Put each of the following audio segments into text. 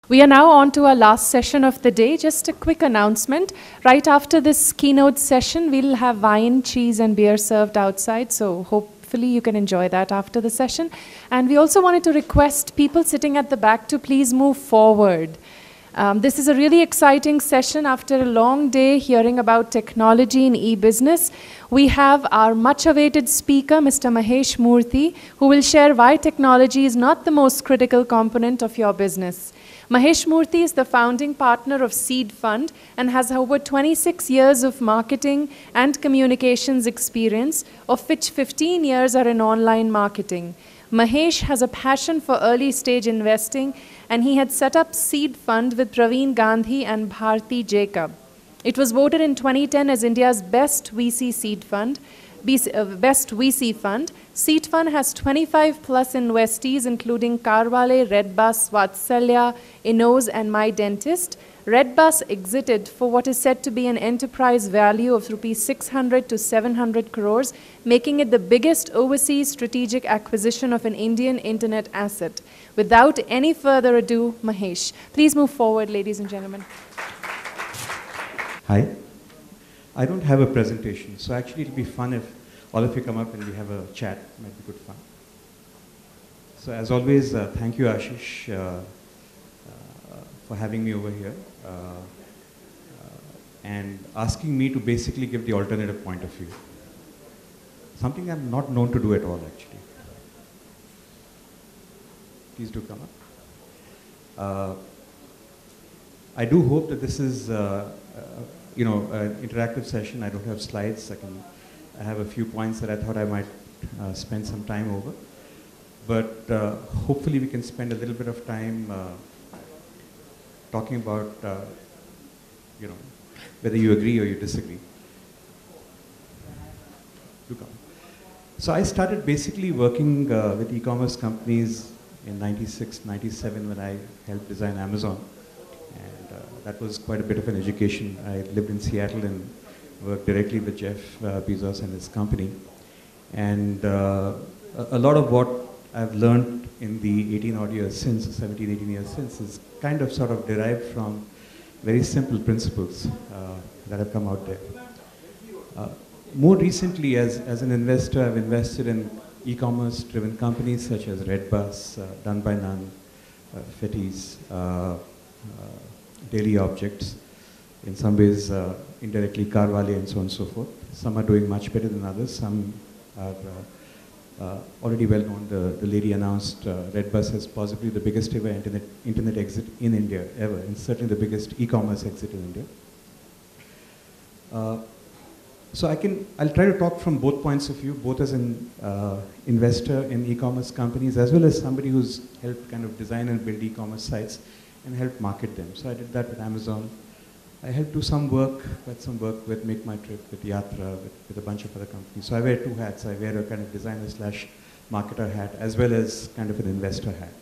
We are now on to our last session of the day. Just a quick announcement. Right after this keynote session, we'll have wine, cheese, and beer served outside. So hopefully you can enjoy that after the session. And we also wanted to request people sitting at the back to please move forward. This is a really exciting session after a long day hearing about technology in e-business. We have our much-awaited speaker, Mr. Mahesh Murthy, who will share why technology is not the most critical component of your business. Mahesh Murthy is the founding partner of Seed Fund and has over 26 years of marketing and communications experience, of which 15 years are in online marketing. Mahesh has a passion for early stage investing, and he had set up Seed Fund with Praveen Gandhi and Bharti Jacob. It was voted in 2010 as India's best VC seed fund. Best VC fund. Seed Fund has 25 plus investees, including Carvale, Redbus, Vatsalya, Innos, and My Dentist. Redbus exited for what is said to be an enterprise value of rupees 600 to 700 crores, making it the biggest overseas strategic acquisition of an Indian internet asset. Without any further ado, Mahesh. Please move forward, ladies and gentlemen. Hi. I don't have a presentation, so actually it'll be fun if all of you come up and we have a chat. It might be good fun. So as always, thank you, Ashish, for having me over here and asking me to basically give the alternative point of view. Something I'm not known to do at all, actually. Please do come up. I do hope that this is an interactive session. I don't have slides. I have a few points that I thought I might spend some time over. But hopefully we can spend a little bit of time talking about, whether you agree or you disagree. Do come. So I started basically working with e-commerce companies in 96, 97 when I helped design Amazon. That was quite a bit of an education. I lived in Seattle and worked directly with Jeff Bezos and his company. And a lot of what I've learned in the 18 odd years since, 17, 18 years since, is kind of sort of derived from very simple principles that have come out there. More recently, as an investor, I've invested in e-commerce driven companies such as Redbus, Done by None, Fetis, Daily Objects, in some ways indirectly Carvale and so on and so forth. Some are doing much better than others. Some are already well known. The lady announced Redbus as possibly the biggest ever internet exit in India ever, and certainly the biggest e-commerce exit in India. So I'll try to talk from both points of view, both as an investor in e-commerce companies as well as somebody who's helped kind of design and build e-commerce sites and help market them. So I did that with Amazon. I helped do some work, with Make My Trip, with Yatra, with a bunch of other companies. So I wear two hats. I wear a kind of designer / marketer hat as well as kind of an investor hat.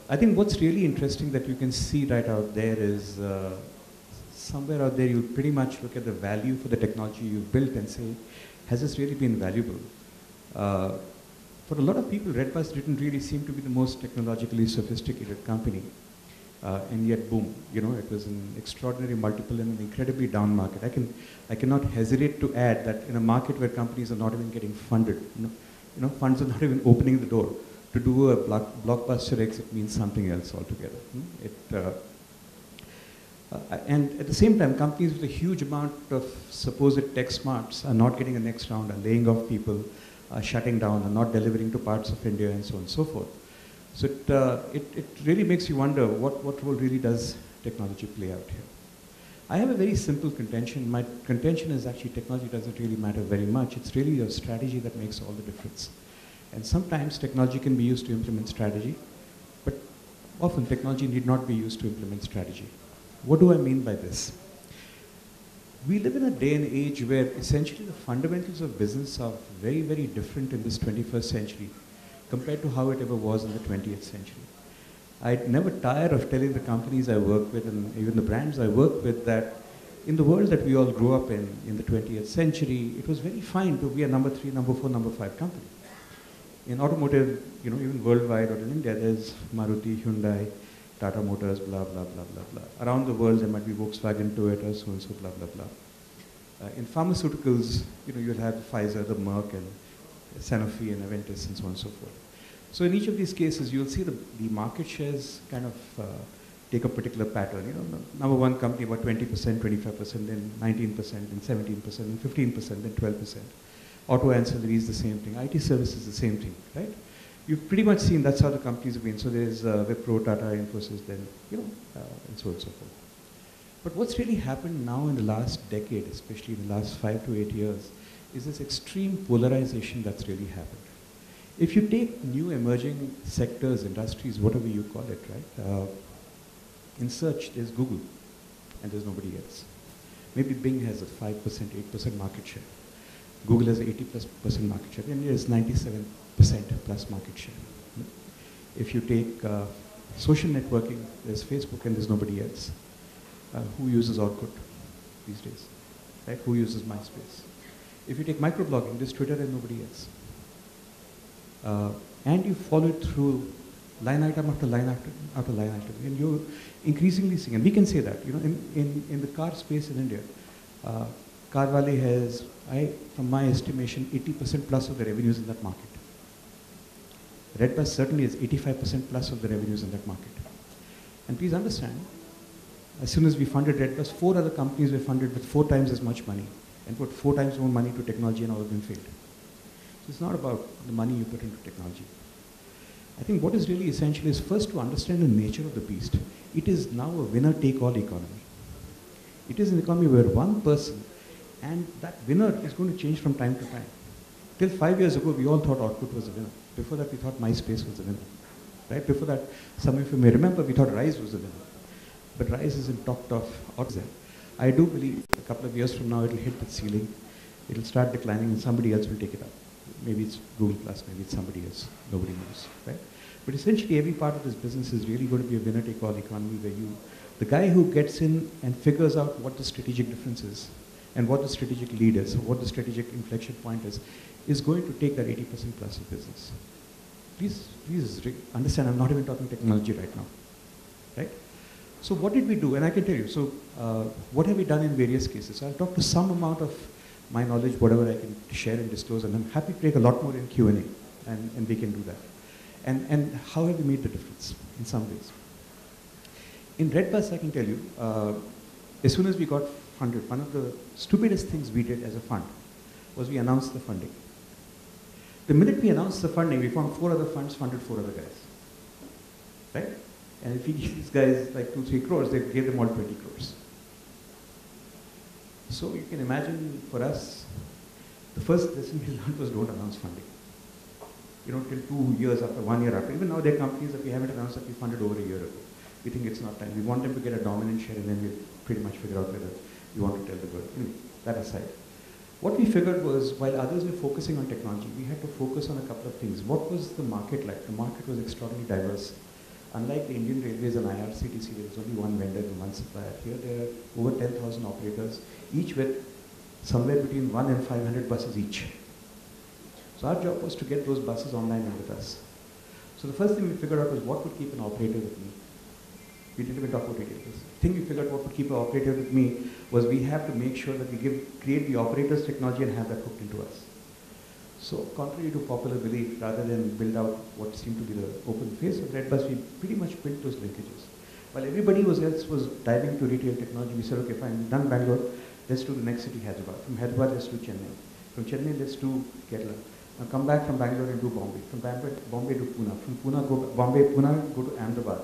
I think what's really interesting that you can see right out there is somewhere out there you pretty much look at the value for the technology you've built and say, has this really been valuable? For a lot of people, Redbus didn't really seem to be the most technologically sophisticated company. And yet, boom, it was an extraordinary multiple in an incredibly down market. I cannot hesitate to add that in a market where companies are not even getting funded, funds are not even opening the door, to do a blockbuster exit means something else altogether. And at the same time, companies with a huge amount of supposed tech smarts are not getting a next round, are laying off people, are shutting down, are not delivering to parts of India, and so on and so forth. So it really makes you wonder what role really does technology play out here. I have a very simple contention. My contention is actually technology doesn't really matter very much. It's really your strategy that makes all the difference. And sometimes technology can be used to implement strategy, but often technology need not be used to implement strategy. What do I mean by this? We live in a day and age where essentially the fundamentals of business are very, very different in this 21st century compared to how it ever was in the 20th century. I never tire of telling the companies I work with and even the brands I work with that in the world that we all grew up in the 20th century, it was very fine to be a number 3, number 4, number 5 company. In automotive, even worldwide or in India, there's Maruti, Hyundai, Tata Motors, blah, blah, blah, blah, blah. Around the world, there might be Volkswagen, Toyota, so and so, blah, blah, blah. In pharmaceuticals, you'll have Pfizer, the Merck, and Sanofi, and Aventis, and so on and so forth. So in each of these cases, you'll see the market shares kind of take a particular pattern. Number one company about 20%, 25%, then 19%, then 17%, then 15%, then 12%. Auto ancillary is the same thing. IT services is the same thing, right? You've pretty much seen that's how the companies have been. So there's Wipro, Tata, Infosys, then, and so on and so forth. But what's really happened now in the last decade, especially in the last 5 to 8 years, is this extreme polarization that's really happened. If you take new emerging sectors, industries, whatever you call it, right? In search, there's Google, and there's nobody else. Maybe Bing has a 5%, 8% market share. Google has 80+% market share. India is 97% plus market share. If you take social networking, there's Facebook and there's nobody else. Who uses Orkut these days? Right? Who uses MySpace? If you take microblogging, there's Twitter and nobody else. And you follow it through line item after line after line item. And you're increasingly seeing, and we can say that, in the car space in India, Carvale has, from my estimation, 80% plus of the revenues in that market. Redbus certainly has 85% plus of the revenues in that market. And please understand, as soon as we funded Redbus, 4 other companies were funded with 4 times as much money and put 4 times more money to technology, and all of them failed. So it's not about the money you put into technology. I think what is really essential is first to understand the nature of the beast. It is now a winner-take-all economy. It is an economy where one person, and that winner is going to change from time to time. Till 5 years ago, we all thought Orkut was a winner. Before that, we thought MySpace was a winner. Right? Before that, some of you may remember, we thought Rise was a winner. But Rise isn't talked of outside. I do believe a couple of years from now, it'll hit the ceiling. It'll start declining, and somebody else will take it up. Maybe it's Google Plus, maybe it's somebody else. Nobody knows, right? But essentially, every part of this business is really going to be a winner-take-all economy where the guy who gets in and figures out what the strategic difference is, and what the strategic lead is, or what the strategic inflection point is going to take that 80% plus of business. Please understand, I'm not even talking technology right now, right? So what did we do? And I can tell you, so what have we done in various cases? So I'll talk to some amount of my knowledge, whatever I can share and disclose, and I'm happy to take a lot more in Q&A, and we can do that. And how have we made the difference in some ways? In Redbus, I can tell you, as soon as we got funded, one of the stupidest things we did as a fund was we announced the funding. The minute we announced the funding, we found 4 other funds funded 4 other guys, right? And if we give these guys like 2-3 crores, they gave them all 20 crores. So you can imagine for us, the first lesson we learned was don't announce funding. Till 2 years after, 1 year after. Even now there are companies that we haven't announced that we funded over a year ago. We think it's not time. We want them to get a dominant share, and then we'll pretty much figure out whether we want to tell the world. Anyway, that aside. What we figured was, while others were focusing on technology, we had to focus on a couple of things. What was the market like? The market was extraordinarily diverse. Unlike the Indian Railways and IRCTC, there was only one vendor and one supplier. Here there are over 10,000 operators, each with somewhere between 1 and 500 buses each. So our job was to get those buses online and with us. So the first thing we figured out was what would keep an operator with me. We didn't even talk about retailers. The thing we figured out what would keep an operator with me was we have to make sure that we create the operator's technology and have that hooked into us. So contrary to popular belief, rather than build out what seemed to be the open face of Redbus, we pretty much built those linkages. While everybody else was diving into retail technology, we said, okay, fine, we've done Bangalore, let's do the next city, Hyderabad. From Hyderabad, let's do Chennai. From Chennai, let's do Kerala. Now come back from Bangalore and do Bombay. From Bombay to Pune. From Pune, Pune, go to Ahmedabad.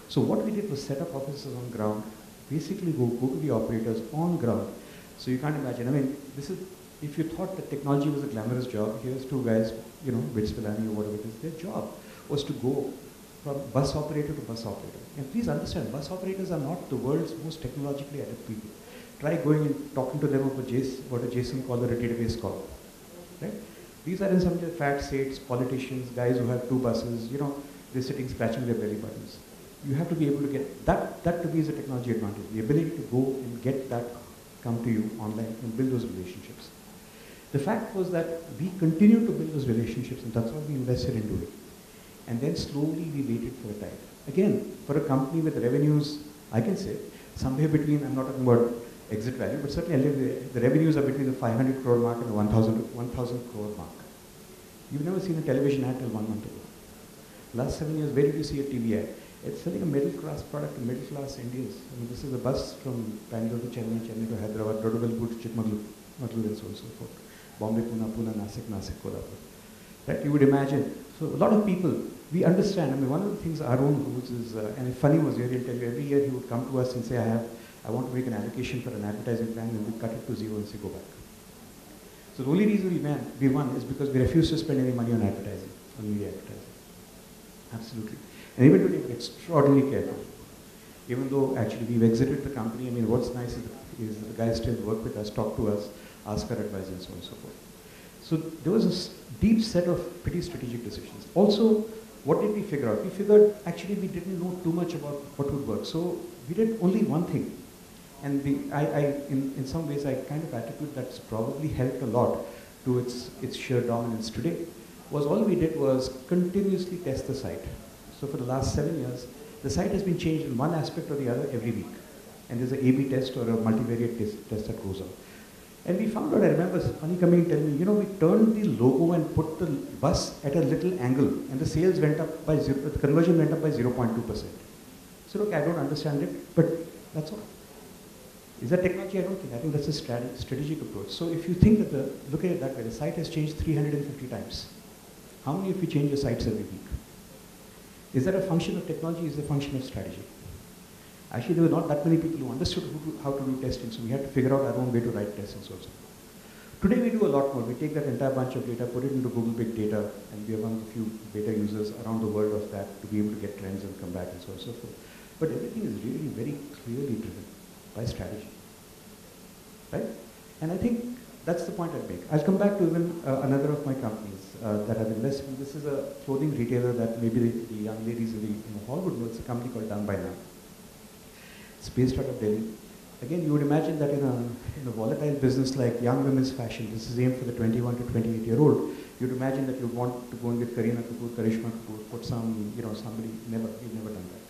So what we did was set up offices on ground, basically go to the operators on ground. So you can't imagine, this is, if you thought that technology was a glamorous job, here's 2 guys, Bits Pilani or whatever it is, their job was to go from bus operator to bus operator. And please understand, bus operators are not the world's most technologically adept people. Try going and talking to them about what a JSON call or a database call, right? These are in some way fat states, politicians, guys who have 2 buses, they're sitting scratching their belly buttons. You have to be able to get, that to me is a technology advantage, the ability to go and get that come to you online and build those relationships. The fact was that we continued to build those relationships, and that's why we invested into it. And then slowly we waited for a time. Again, for a company with revenues, I can say, somewhere between, I'm not talking about exit value, but certainly the revenues are between the 500 crore mark and the 1,000 crore mark. You've never seen a television ad till 1 month ago. Last 7 years, where did you see a TV ad? It's selling a middle class product to middle class Indians. I mean, this is a bus from Bangalore to Chennai, Chennai to Hyderabad, Dodabalpur to Chikmagalur, and so on and so forth. Bombay, Pune, Pune, Nasik, Nasik, Kolhapur. Right? You would imagine. So a lot of people, we understand. I mean, one of the things Arun rules is, and funny was here, he'll tell you, every year he would come to us and say, I want to make an allocation for an advertising plan, and we cut it to zero and say, go back. So the only reason we won is because we refused to spend any money on advertising, on media advertising. Absolutely. And even today, we're extraordinarily careful. Even though actually we've exited the company, I mean, what's nice is the guys still work with us, talk to us, ask our advice, and so on and so forth. So there was a deep set of pretty strategic decisions. Also, what did we figure out? We figured actually we didn't know too much about what would work. So we did only one thing. And in some ways, I kind of attribute that's probably helped a lot to its sheer dominance today, was all we did was continuously test the site. So for the last 7 years, the site has been changed in one aspect or the other every week. And there's an A/B test or a multivariate test that goes on. And we found out, I remember Funny coming and telling me, we turned the logo and put the bus at a little angle, and the sales went up by the conversion went up by 0.2%. So look, I don't understand it, but that's all. Is that technology? I don't think. I think that's a strategic approach. So if you think that look at it that way, the site has changed 350 times. How many of you change your sites every week? Is that a function of technology? Is it a function of strategy? Actually, there were not that many people who understood how to do testing, so we had to figure out our own way to write tests and so on. Today we do a lot more. We take that entire bunch of data, put it into Google Big Data, and we are one of the few beta users around the world of that to be able to get trends and come back and so on and so forth. But everything is really very clearly driven by strategy, right? And I think that's the point I'd make. I'll come back to even another of my companies that I've invested in. This is a clothing retailer that maybe the young ladies in Hollywood know. It's a company called Done By Now. It's based out of Delhi. Again, you would imagine that in a volatile business like young women's fashion, this is aimed for the 21 to 28-year-old, you'd imagine that you'd want to go in with Kareena Kapoor, Karishma Kapoor, put somebody, you've never done that.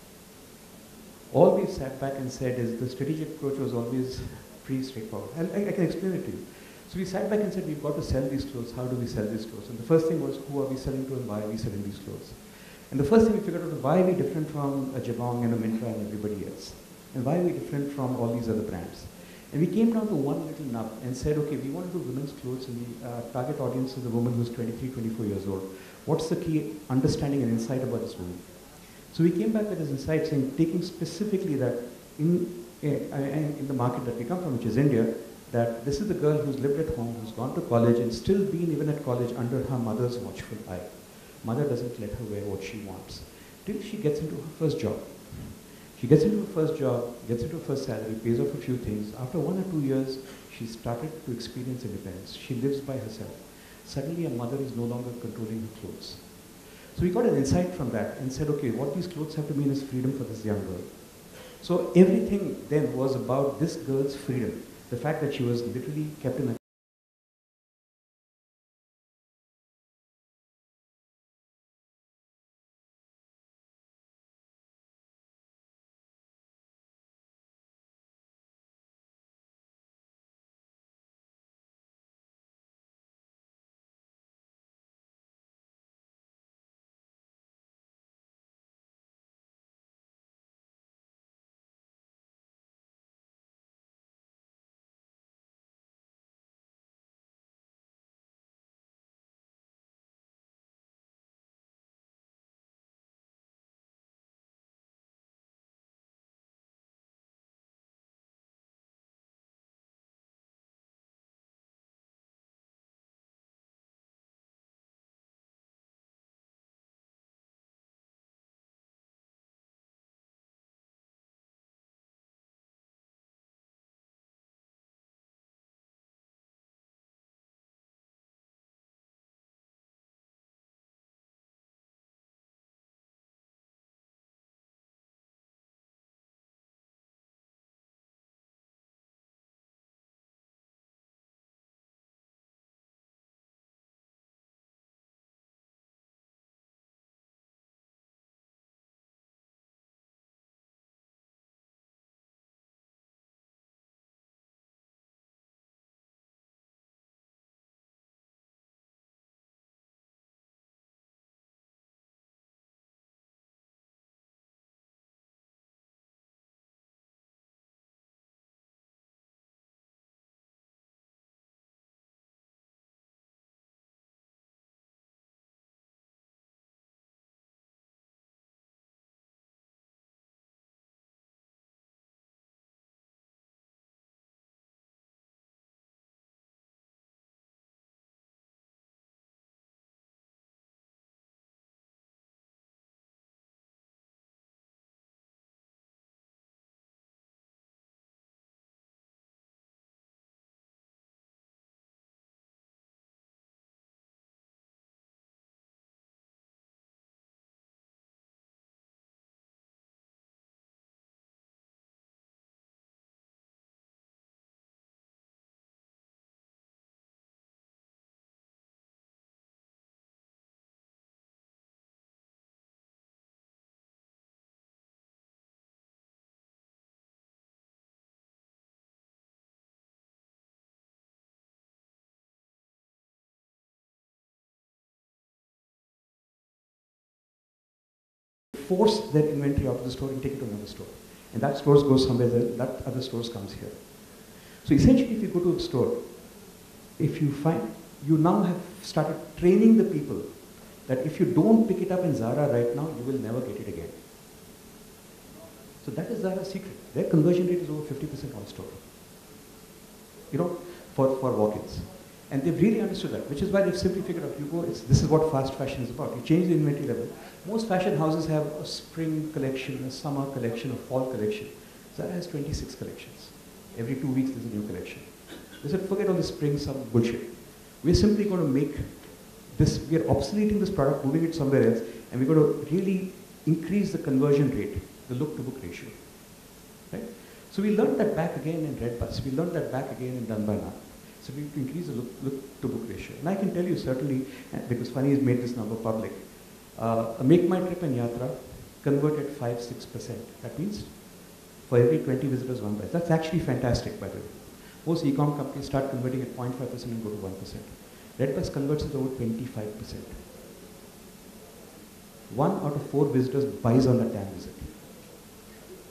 All we sat back and said is the strategic approach was always pretty straightforward. I can explain it to you. So we sat back and said, we've got to sell these clothes. How do we sell these clothes? And the first thing was, who are we selling to and why are we selling these clothes? And the first thing we figured out was, why are we different from a Jabong and a Myntra and everybody else? And why are we different from all these other brands? And we came down to one little nub and said, okay, we want to do women's clothes, and the target audience is a woman who's 23, 24 years old. What's the key understanding and insight about this woman? So we came back with this insight saying, taking specifically that in the market that we come from, which is India, that this is the girl who's lived at home, who's gone to college, and still been even at college under her mother's watchful eye. Mother doesn't let her wear what she wants till she gets into her first job. She gets into her first job, gets into her first salary, pays off a few things. After 1 or 2 years, she started to experience independence. She lives by herself. Suddenly, a mother is no longer controlling her clothes. So we got an insight from that and said, okay, what these clothes have to mean is freedom for this young girl. So everything then was about this girl's freedom. The fact that she was literally kept in a force their inventory out of the store and take it to another store. And that store goes somewhere else, that other store comes here. So essentially, if you go to a store, if you find, you now have started training the people that if you don't pick it up in Zara right now, you will never get it again. So that is Zara's secret. Their conversion rate is over 50% on store. You know, for walk-ins. And they've really understood that, which is why they've simply figured out, this is what fast fashion is about. You change the inventory level. Most fashion houses have a spring collection, a summer collection, a fall collection. Zara has 26 collections. Every 2 weeks there's a new collection. They said, forget all the spring, summer bullshit. We're simply going to make this, we are obsoleting this product, moving it somewhere else, and we're going to really increase the conversion rate, the look-to-book ratio. Right? So we learned that back again in Redbus. We learned that back again in Danbana. So we increase the look-to-book ratio. And I can tell you certainly, because Funny has made this number public, a Make My Trip and Yatra converted 5-6%. That means for every 20 visitors, one buys. That's actually fantastic, by the way. Most e-com companies start converting at 0.5% and go to 1%. Redbus converts at over 25%. 1 out of 4 visitors buys on that damn visit.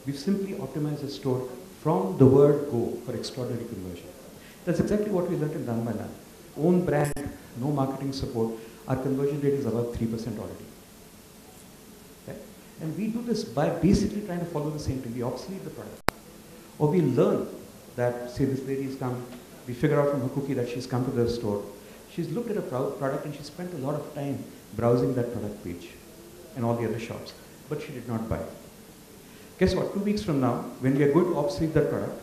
We've simply optimized the store from the word go for extraordinary conversion. That's exactly what we learned in Danbana. Own brand, no marketing support. Our conversion rate is about 3% already. Okay? And we do this by basically trying to follow the same thing. We obsolete the product. Or we learn that, say this lady has come, we figure out from her cookie that she's come to the store. She's looked at a product and she spent a lot of time browsing that product page and all the other shops, but she did not buy. Guess what? 2 weeks from now, when we are going to obsolete that product,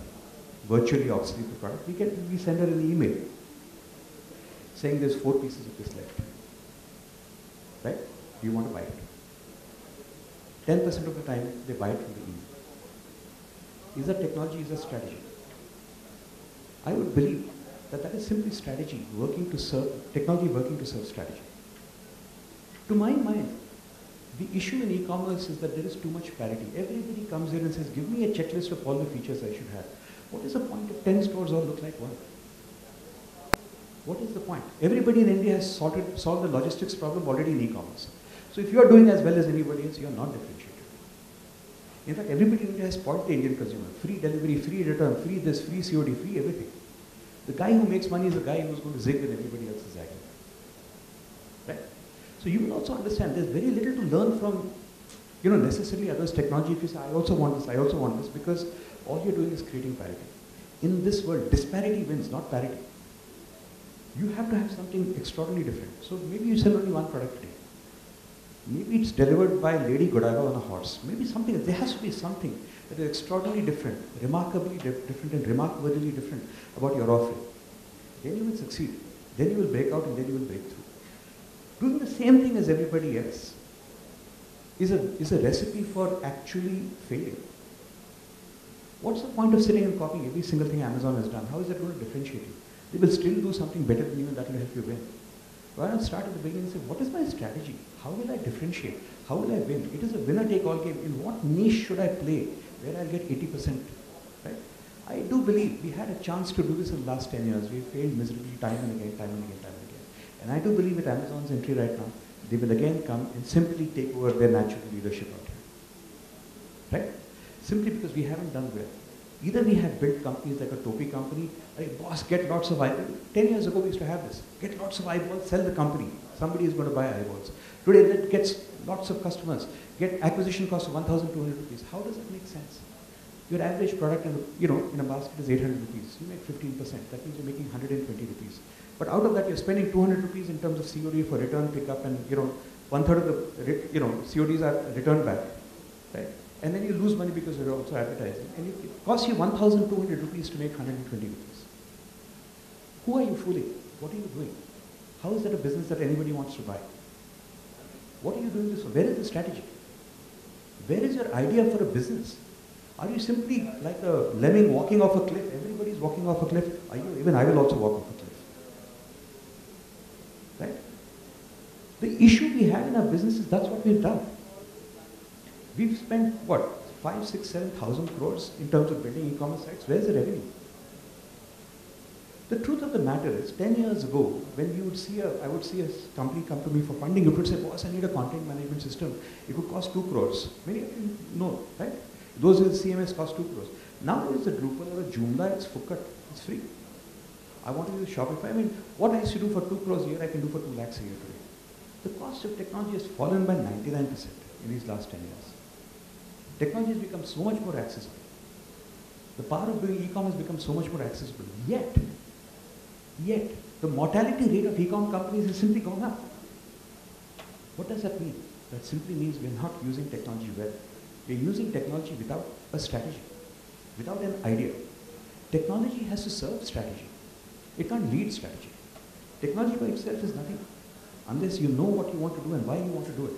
virtually obsolete the product, we send her an email saying there's 4 pieces of this left. Right? Do you want to buy it? 10% of the time, they buy it from the email. Is that technology, is that strategy? I would believe that that is simply strategy working to serve, technology working to serve strategy. To my mind, the issue in e-commerce is that there is too much parity. Everybody comes here and says, give me a checklist of all the features I should have. What is the point if 10 stores all look like one? What is the point? Everybody in India has solved the logistics problem already in e-commerce. So if you are doing as well as anybody else, you are not differentiated. In fact, everybody in India has spoiled the Indian consumer. Free delivery, free return, free this, free COD, free everything. The guy who makes money is the guy who's going to zig when everybody else is zagging. Right? So you will also understand there's very little to learn from, necessarily others' technology. If you say, I also want this, because all you're doing is creating parity. In this world, disparity wins, not parity. You have to have something extraordinarily different. So maybe you sell only one product today. Maybe it's delivered by Lady Godiva on a horse. Maybe something, there has to be something that is extraordinarily different, remarkably different and remarkably different about your offering. Then you will succeed. Then you will break out and then you will break through. Doing the same thing as everybody else is a recipe for actually failing. What's the point of sitting and copying every single thing Amazon has done? How is that going to differentiate you? They will still do something better than you and that will help you win. Why not start at the beginning and say, what is my strategy? How will I differentiate? How will I win? It is a winner-take-all game. In what niche should I play where I'll get 80%? Right? I do believe we had a chance to do this in the last 10 years. We failed miserably time and again. And I do believe with Amazon's entry right now, they will again come and simply take over their natural leadership out here. Right? Simply because we haven't done well. Either we have built companies like a Topi company, boss, get lots of eyeballs. 10 years ago we used to have this. Get lots of eyeballs, sell the company. Somebody is going to buy eyeballs. Today that gets lots of customers. Get acquisition cost of 1,200 rupees. How does that make sense? Your average product in a basket is 800 rupees. You make 15%. That means you're making 120 rupees. But out of that you're spending 200 rupees in terms of COD for return pickup and 1/3 of the CODs are returned back. Right? And then you lose money because you're also advertising. And it costs you 1,200 rupees to make 120 rupees. Who are you fooling? What are you doing? How is that a business that anybody wants to buy? What are you doing this for? Where is the strategy? Where is your idea for a business? Are you simply like a lemming walking off a cliff? Everybody's walking off a cliff. Even I will also walk off a cliff. Right? The issue we have in our business is that's what we've done. We've spent, 5, 6, 7,000 crores in terms of building e-commerce sites. Where's the revenue? The truth of the matter is, 10 years ago, when you would see I would see a company come to me for funding, it would say, boss, I need a content management system. It would cost 2 crores. Many of you know, right? Those with CMS cost 2 crores. Now it's a Drupal or a Joomla, it's Fukkat, it's free. I want to use Shopify. I mean, what I used to do for 2 crores a year, I can do for 2 lakhs a year today. The cost of technology has fallen by 99% in these last 10 years. Technology has become so much more accessible. The power of doing e-commerce has become so much more accessible. Yet, the mortality rate of e-com companies is simply going up. What does that mean? That simply means we're not using technology well. We're using technology without a strategy, without an idea. Technology has to serve strategy. It can't lead strategy. Technology by itself is nothing, unless you know what you want to do and why you want to do it.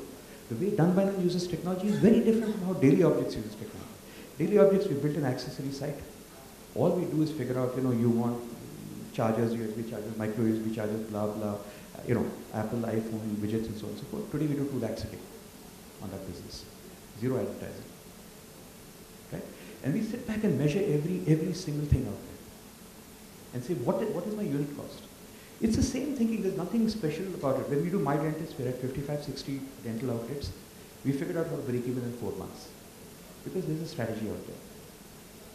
The way Dunn uses technology is very different from how Daily Objects uses technology. Daily Objects, we built an accessory site. All we do is figure out, you want chargers, USB chargers, micro USB chargers, blah, blah, Apple, iPhone, widgets, and so on and so forth. Today we do 2 lakhs a day on that business. Zero advertising. Right? And we sit back and measure every single thing out there. And say, what is my unit cost? It's the same thinking, there's nothing special about it. When we do My Dentist, we're at 55, 60 dental outlets. We figured out how to break even in 4 months. Because there's a strategy out there.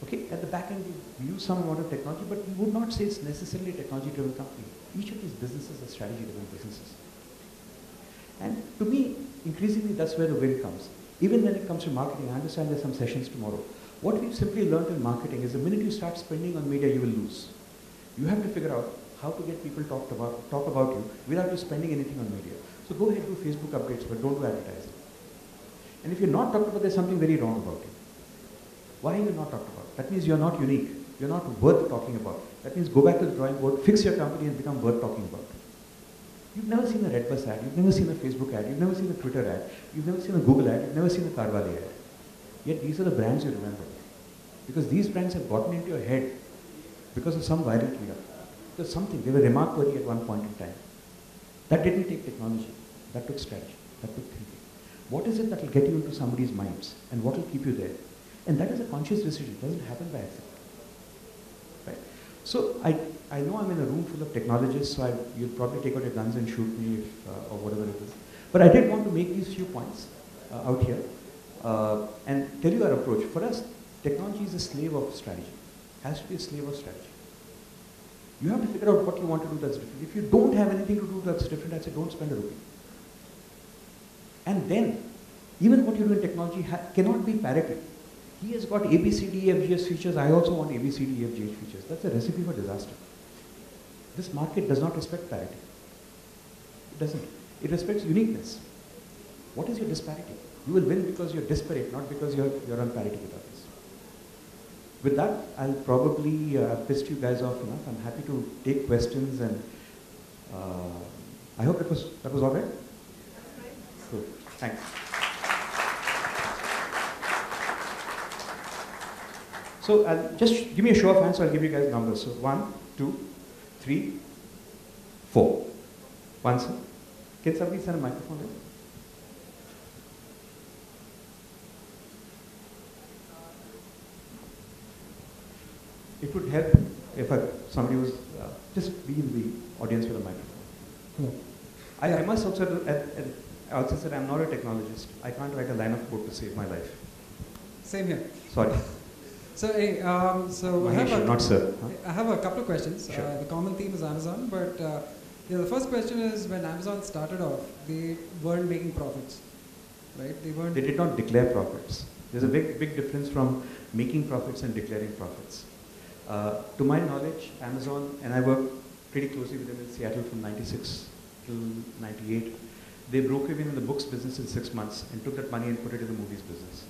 Okay, at the back end, we use some amount of technology, but we would not say it's necessarily a technology-driven company. Each of these businesses are strategy-driven businesses. And to me, increasingly, that's where the win comes. Even when it comes to marketing, I understand there's some sessions tomorrow. What we've simply learned in marketing is the minute you start spending on media, you will lose. You have to figure out how to get people talk about you without you spending anything on media. So go ahead, do Facebook updates, but don't do advertising. And if you're not talked about, there's something very wrong about you. Why are you not talked about? That means you're not unique. You're not worth talking about. That means go back to the drawing board, fix your company, and become worth talking about. You've never seen a Redbus ad. You've never seen a Facebook ad. You've never seen a Twitter ad. You've never seen a Google ad. You've never seen a Carvali ad. Yet these are the brands you remember. Because these brands have gotten into your head because of some viral tweet. Because something, they were remark-worthy at one point in time. That didn't take technology. That took strategy. That took thinking. What is it that will get you into somebody's minds? And what will keep you there? And that is a conscious decision. It doesn't happen by accident. Right? So I know I'm in a room full of technologists, so you'll probably take out your guns and shoot me if, or whatever it is. But I did want to make these few points out here and tell you our approach. For us, technology is a slave of strategy. It has to be a slave of strategy. You have to figure out what you want to do that's different. If you don't have anything to do that's different, I'd say don't spend a rupee. And then, even what you do in technology cannot be parity. He has got A, B, C, D, E, F, G, H features. I also want A, B, C, D, E, F, G, H features. That's a recipe for disaster. This market does not respect parity. It doesn't. It respects uniqueness. What is your disparity? You will win because you're disparate, not because you're on parity with others. With that, I'll probably pissed you guys off enough. I'm happy to take questions, and I hope that was all right. Good. Thanks. So just give me a show of hands, so I'll give you guys numbers. So 1, 2, 3, 4. One, sir. Can somebody send a microphone there? It would help if somebody was just be in the audience with a microphone. Hello. I must also say I'm not a technologist. I can't write a line of code to save my life. Same here. Sorry. So, hey, I have a couple of questions. Sure. The common theme is Amazon, but the first question is, when Amazon started off, they weren't making profits, right? They did not declare profits. There's a big difference from making profits and declaring profits. To my knowledge, Amazon, and I worked pretty closely with them in Seattle from 96 till 98, they broke even in the books business in 6 months and took that money and put it in the movies business.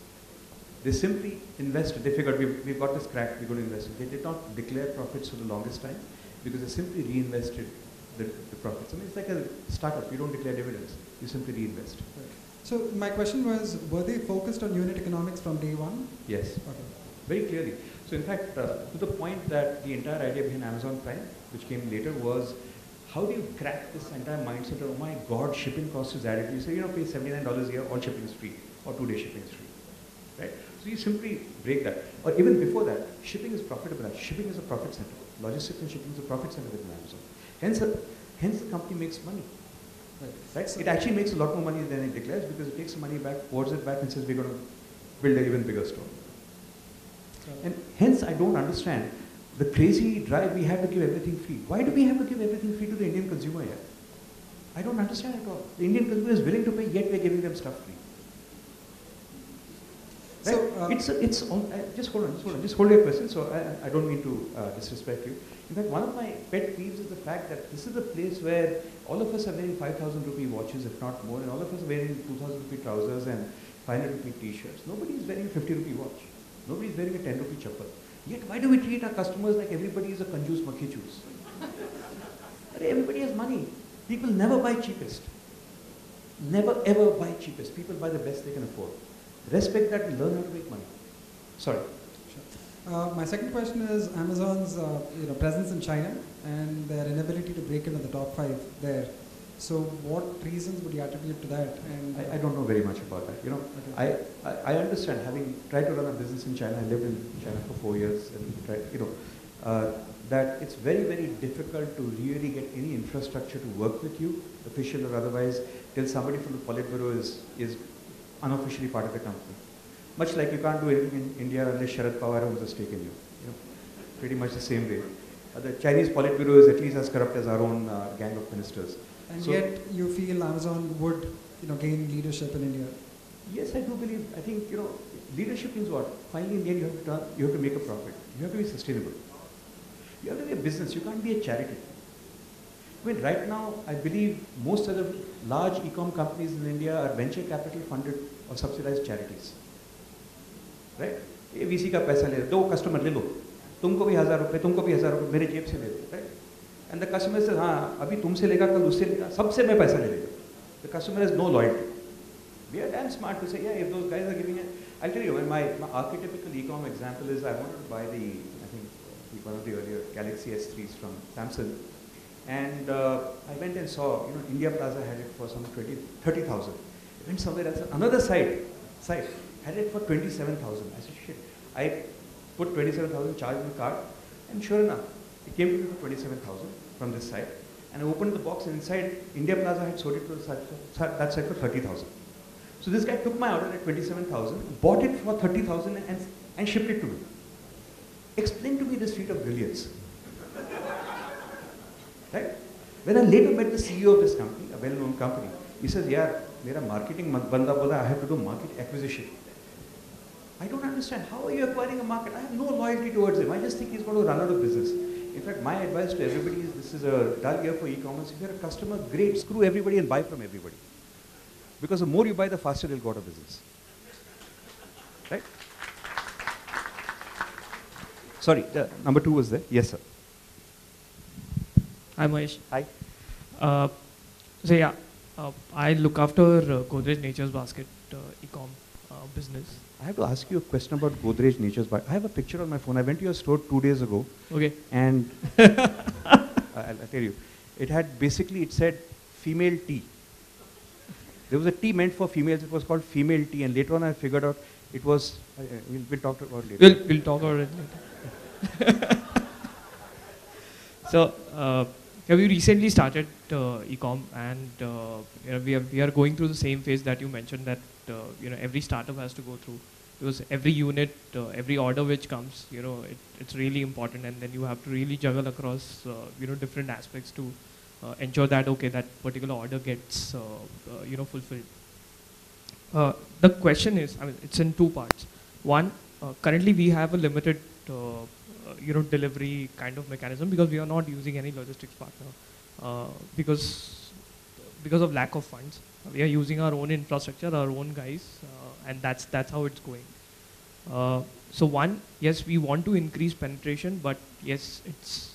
They simply invested. They figured, we've got this crack, we're going to invest it. They did not declare profits for the longest time because they simply reinvested the profits. I mean, it's like a startup. You don't declare dividends. You simply reinvest. Right. So my question was, were they focused on unit economics from day one? Yes. Okay. Very clearly. So in fact, to the point that the entire idea behind Amazon Prime, which came later, was how do you crack this entire mindset of, oh my God, shipping cost is added. You say, pay $79 a year, all shipping is free, or 2-day shipping is free. Right? So you simply break that. Or even before that, shipping is profitable. Shipping is a profit center. Logistics and shipping is a profit center within Amazon. Hence the company makes money. Right? So it actually makes a lot more money than it declares because it takes the money back, pours it back and says we're going to build an even bigger store. And hence I don't understand the crazy drive we have to give everything free. Why do we have to give everything free to the Indian consumer here? I don't understand at all. The Indian consumer is willing to pay, yet we're giving them stuff free. Right? So, Just hold your question. So I don't mean to disrespect you. In fact, one of my pet peeves is the fact that this is the place where all of us are wearing 5,000 rupee watches, if not more, and all of us are wearing 2,000 rupee trousers and 500 rupee t-shirts. Nobody is wearing a 50 rupee watch. Nobody is wearing a 10 rupee chappal. Yet why do we treat our customers like everybody is a kanjoos makhi choos? Everybody has money. People never buy cheapest. Never ever buy cheapest. People buy the best they can afford. Respect that and learn how to make money. Sorry. Sure. My second question is Amazon's presence in China and their inability to break into the top 5 there. So what reasons would you attribute to that? And I don't know very much about that. Okay. I understand, having tried to run a business in China. I lived in China for 4 years and tried, that it's very, very difficult to really get any infrastructure to work with you, official or otherwise, till somebody from the Politburo is unofficially part of the company. Much like you can't do anything in India unless Sharad Pawar owns a stake in you. Pretty much the same way. The Chinese Politburo is at least as corrupt as our own gang of ministers. And yet you feel Amazon would gain leadership in India? Yes, I do believe. I think, leadership means what? Finally, in the end, you have to make a profit. You have to be sustainable. You have to be a business. You can't be a charity. I mean, right now, I believe most of the large e-com companies in India are venture capital funded or subsidized charities. Right? ये VC का पैसा ले दो customer ले लो, तुमको भी 1,000 रुपए, तुमको भी 1,000 रुपए मेरे जेब से ले लो, right? And the customer says, हाँ, अभी तुमसे लेगा, कल उससे लेगा, सबसे मैं पैसा ले लेगा. The customer has no loyalty. We are damn smart to say, yeah, if those guys are giving it, I'll tell you, my archetypical e-com example is I wanted to buy one of the earlier Galaxy S3s from Samsung, and I went and saw, India Plaza had it for some 30,000. I went somewhere else, another site had it for 27,000. I said, shit. I put 27,000 charge in the cart, and sure enough, it came to me for 27,000 from this site. And I opened the box, and inside, India Plaza had sold it to that site for 30,000. So this guy took my order at 27,000, bought it for 30,000, and shipped it to me. Explain to me this feat of brilliance. Right? When I later met the CEO of this company, a well-known company, he says, yeah, mera marketing banda bola, I have to do market acquisition. I don't understand. How are you acquiring a market? I have no loyalty towards him. I just think he's going to run out of business. In fact, my advice to everybody is, this is a dull year for e-commerce. If you're a customer, great, screw everybody and buy from everybody. Because the more you buy, the faster they'll go out of business. Right? Sorry, number 2 was there. Yes, sir. Hi, Mahesh. Hi. I look after Godrej Nature's Basket e-com business. I have to ask you a question about Godrej Nature's Basket. I have a picture on my phone. I went to your store 2 days ago. Okay. And I'll tell you, it said female tea. There was a tea meant for females. It was called female tea, and later on I figured out it was. We'll talk about it later. We'll talk about it later. So, we recently started e-com, and we are going through the same phase that you mentioned that every startup has to go through, because every unit, every order which comes, it's really important, and then you have to really juggle across different aspects to ensure that that particular order gets fulfilled. The question is, it's in 2 parts. One, currently we have a limited delivery kind of mechanism because we are not using any logistics partner because of lack of funds. We are using our own infrastructure, our own guys, and that's how it's going. So one, yes, we want to increase penetration, but yes, it's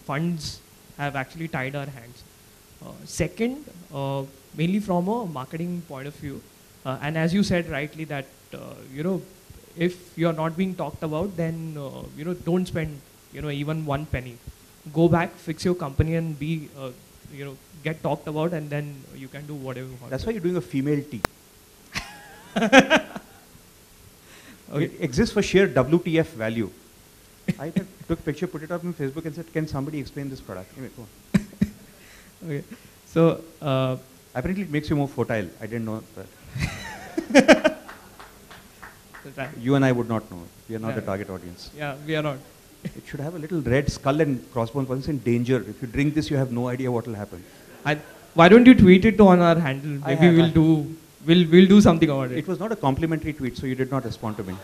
funds have actually tied our hands. Second, mainly from a marketing point of view, and as you said rightly that if you are not being talked about, then don't spend even 1 penny. Go back, fix your company, and be get talked about, and then you can do whatever you want. That's why you're doing a female tea. Okay. It exists for sheer WTF value. I took a picture, put it up on Facebook and said, can somebody explain this product? Anyway, go on. Okay. So, Apparently it makes you more fertile. I didn't know that. You and I would not know. We are not the target audience. Yeah, we are not. It should have a little red skull and crossbones. Once in danger. If you drink this, you have no idea what will happen. Why don't you tweet it on our handle? Maybe we'll do something about it. It was not a complimentary tweet, so you did not respond to me.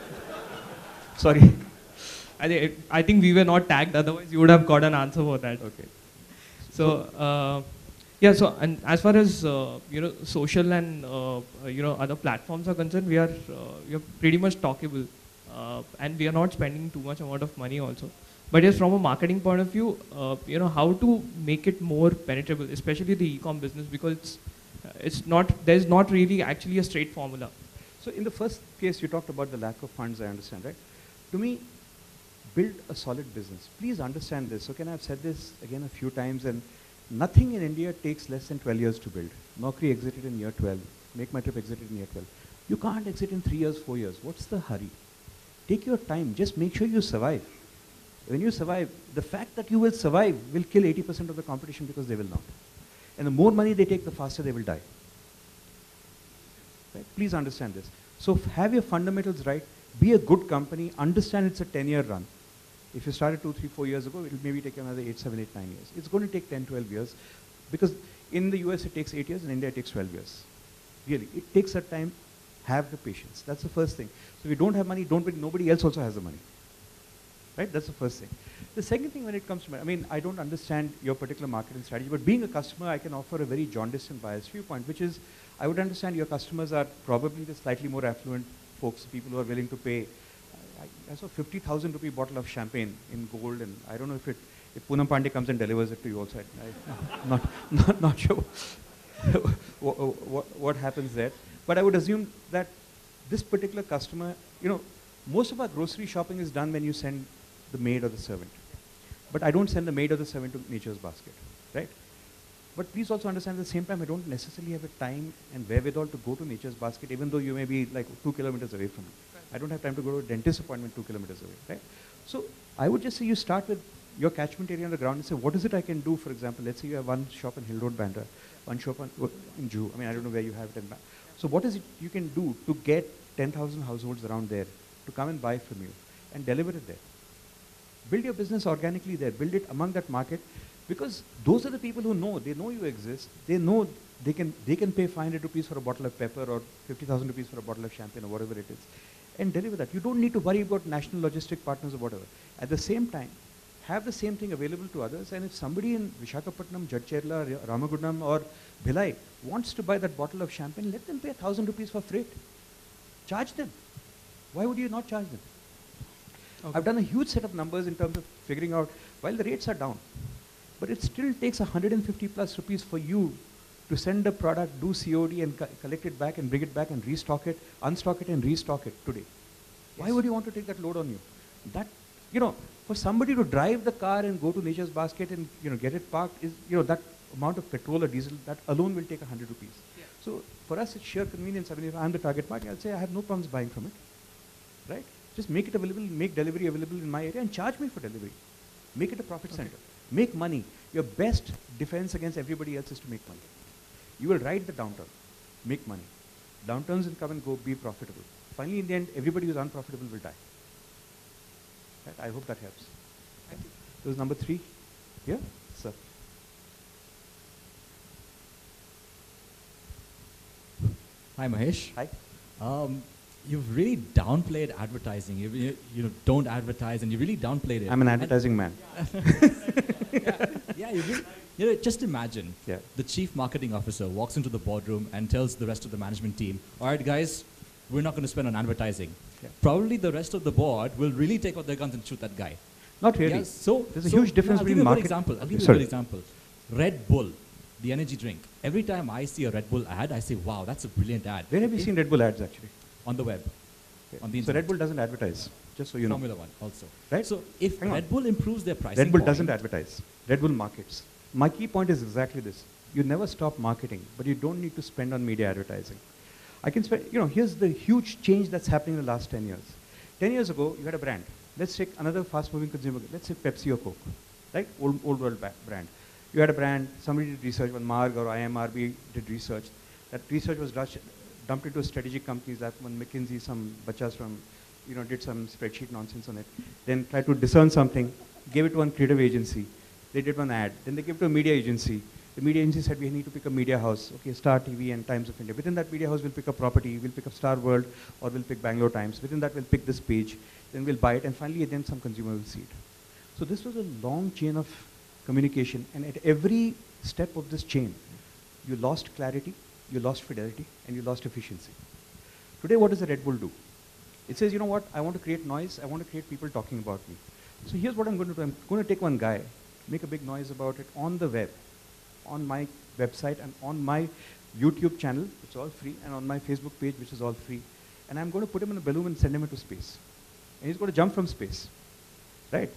Sorry. I think we were not tagged. Otherwise, you would have got an answer for that. Okay. So yeah. So and as far as social and other platforms are concerned, we are pretty much talkable, and we are not spending too much amount of money also. But yes, from a marketing point of view, how to make it more penetrable, especially the e-com business, because there's not really actually a straight formula. So in the first case, you talked about the lack of funds. I understand, right? To me, build a solid business. Please understand this. Okay, and I've said this again a few times, and nothing in India takes less than 12 years to build. Naukri exited in year 12. Make My Trip exited in year 12. You can't exit in 3 years, 4 years. What's the hurry? Take your time. Just make sure you survive. When you survive, the fact that you will survive will kill 80% of the competition because they will not. And the more money they take, the faster they will die. Right? Please understand this. So have your fundamentals right. Be a good company. Understand it's a 10-year run. If you started 2, 3, 4 years ago, it will maybe take another 8, 7, 8, 9 years. It's going to take 10, 12 years. Because in the US, it takes 8 years. In India, it takes 12 years. Really, it takes a time. Have the patience. That's the first thing. So if you don't have money, nobody else also has the money. Right? That's the first thing. The second thing when it comes to, I don't understand your particular marketing strategy, but being a customer, I can offer a very jaundiced and biased viewpoint, which is, I would understand your customers are probably the slightly more affluent folks, people who are willing to pay. I saw 50,000 rupee bottle of champagne in gold, and I don't know if Poonam Pandey comes and delivers it to you also. I'm not sure what happens there. But I would assume that this particular customer, most of our grocery shopping is done when you send the maid or the servant. But I don't send the maid or the servant to Nature's Basket, right? But please also understand at the same time, I don't necessarily have a time and wherewithal to go to Nature's Basket, even though you may be like 2 kilometers away from me. I don't have time to go to a dentist appointment 2 kilometers away, right? So I would just say you start with your catchment area on the ground and say, what is it I can do? For example, let's say you have one shop in Hill Road, Bandra, one shop in Juhu. I don't know where you have it in Bandra. So what is it you can do to get 10,000 households around there to come and buy from you and deliver it there? Build your business organically there. Build it among that market, because those are the people who know. They know you exist. They know they can pay 500 rupees for a bottle of pepper or 50,000 rupees for a bottle of champagne or whatever it is, and deliver that. You don't need to worry about national logistic partners or whatever. At the same time, have the same thing available to others. And if somebody in Visakhapatnam, Jadcherla, Ramagundam or Bhilai wants to buy that bottle of champagne, let them pay 1,000 rupees for freight. Charge them. Why would you not charge them? Okay. I've done a huge set of numbers in terms of figuring out, while the rates are down, but it still takes 150 plus rupees for you to send a product, do COD and collect it back and bring it back and restock it, unstock it and restock it today. Yes. Why would you want to take that load on you? That, for somebody to drive the car and go to Nature's Basket and get it parked, is that amount of petrol or diesel, that alone will take 100 rupees. Yeah. So for us, it's sheer convenience. If I'm the target market, I'll say I have no problems buying from it, right? Just make it available, make delivery available in my area and charge me for delivery. Make it a profit center. Make money. Your best defense against everybody else is to make money. You will ride the downturn, make money. Downturns will come and go, be profitable. Finally, in the end, everybody who's unprofitable will die. Right? I hope that helps. Thank you. This is number 3. Yeah, sir. Hi, Mahesh. Hi. You've really downplayed advertising. You don't advertise, and you really downplayed it. I'm an advertising man. Yeah, just imagine the chief marketing officer walks into the boardroom and tells the rest of the management team, all right, guys, we're not going to spend on advertising. Yeah. Probably the rest of the board will really take out their guns and shoot that guy. Not really. Yeah, so there's a huge difference between marketing. I'll give you a good example. Red Bull, the energy drink. Every time I see a Red Bull ad, I say, wow, that's a brilliant ad. Where have you seen Red Bull ads, actually? On the web. Okay. On the internet. So Red Bull doesn't advertise, just so you know. Formula One also. Right? So if Red Bull improves their pricing Red Bull doesn't advertise. Red Bull markets. My key point is exactly this. You never stop marketing, but you don't need to spend on media advertising. I can spend, here's the huge change that's happening in the last 10 years. 10 years ago, you had a brand. Let's take another fast-moving consumer good. Let's say Pepsi or Coke, right? Old world brand. You had a brand, somebody did research, when Marg or IMRB did research. That research was dumped into strategic companies, that when McKinsey, some bachas from, did some spreadsheet nonsense on it. Then tried to discern something, gave it to one creative agency. They did one ad. Then they gave it to a media agency. The media agency said, we need to pick a media house. Okay, Star TV and Times of India. Within that media house, we'll pick a property. We'll pick up Star World, or we'll pick Bangalore Times. Within that, we'll pick this page. Then we'll buy it, and finally, then some consumer will see it. So this was a long chain of communication, and at every step of this chain, you lost clarity, you lost fidelity, and you lost efficiency. Today, what does the Red Bull do? It says, you know what, I want to create noise, I want to create people talking about me. So here's what I'm going to do. I'm going to take one guy, make a big noise about it on the web, on my website and on my YouTube channel, it's all free, and on my Facebook page, which is all free. And I'm going to put him in a balloon and send him into space. And he's going to jump from space, right?